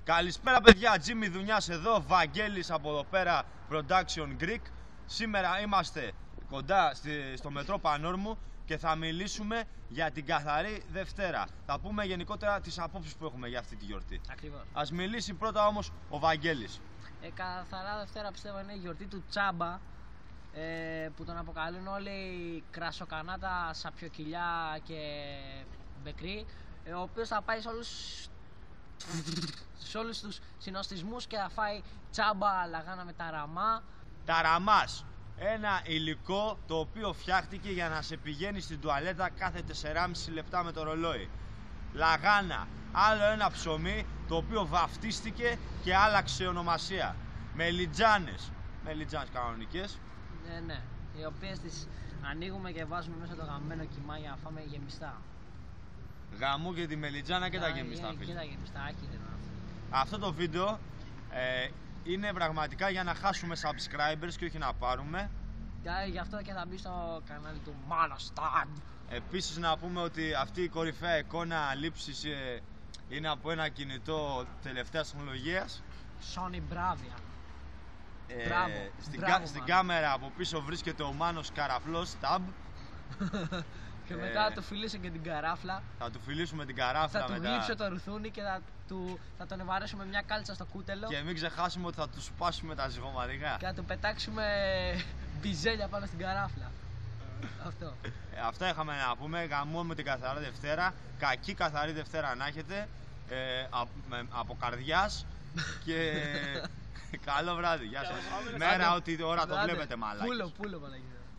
Καλησπέρα παιδιά, Τζίμι Δουνιάς εδώ, Βαγγέλης από εδώ πέρα, Production Greek. Σήμερα είμαστε κοντά στο μετρό Πανόρμου και θα μιλήσουμε για την καθαρή Δευτέρα. Θα πούμε γενικότερα τις απόψεις που έχουμε για αυτή τη γιορτή. Ακριβώς. Ας μιλήσει πρώτα όμως ο Βαγγέλης. Καθαρά Δευτέρα πιστεύω είναι η γιορτή του Τσάμπα, που τον αποκαλούν όλοι κρασοκανάτα, σαπιοκυλιά και μπεκρή, ο οποίος θα πάει σε όλους τους συνοστισμούς και θα φάει τσάμπα λαγάνα με ταραμά. Ταραμάς, ένα υλικό το οποίο φτιάχτηκε για να σε πηγαίνει στην τουαλέτα κάθε 4,5 λεπτά με το ρολόι. Λαγάνα, άλλο ένα ψωμί το οποίο βαφτίστηκε και άλλαξε ονομασία. Μελιτζάνες κανονικές. Ναι, οι οποίες τις ανοίγουμε και βάζουμε μέσα το γαμμένο κιμά για να φάμε γεμιστά. Γαμού και τη μελιτζάνα και τα γεμιστά, φίλε. Και τα γεμιστά, Αυτό το βίντεο είναι πραγματικά για να χάσουμε subscribers και όχι να πάρουμε. Γι' αυτό και θα μπει στο κανάλι του Manostad. Επίσης να πούμε ότι αυτή η κορυφαία εικόνα λήψης είναι από ένα κινητό τελευταίας τεχνολογίας. Sony Bravia. Στην κάμερα από πίσω βρίσκεται ο Μάνος Καραφλός Tab. Και μετά θα του φιλήσω και την καράφλα. Θα του φιλήσουμε την καράφλα θα μετά. Θα του γλύψω το ρουθούνι και θα τον ευαρέσουμε μια κάλτσα στο κούτελο. Και μην ξεχάσουμε ότι θα του σπάσουμε τα ζυγοματικά. Και θα του πετάξουμε μπιζέλια πάνω στην καράφλα. Αυτό. Αυτά είχαμε να πούμε. Γαμούμε την καθαρή Δευτέρα. Κακή καθαρή Δευτέρα να έχετε. Από καρδιάς. Και καλό βράδυ. Γεια σας. Μέρα ό,τι ώρα το βλέπετε, μαλάκες. Πούλο, μαλάκες.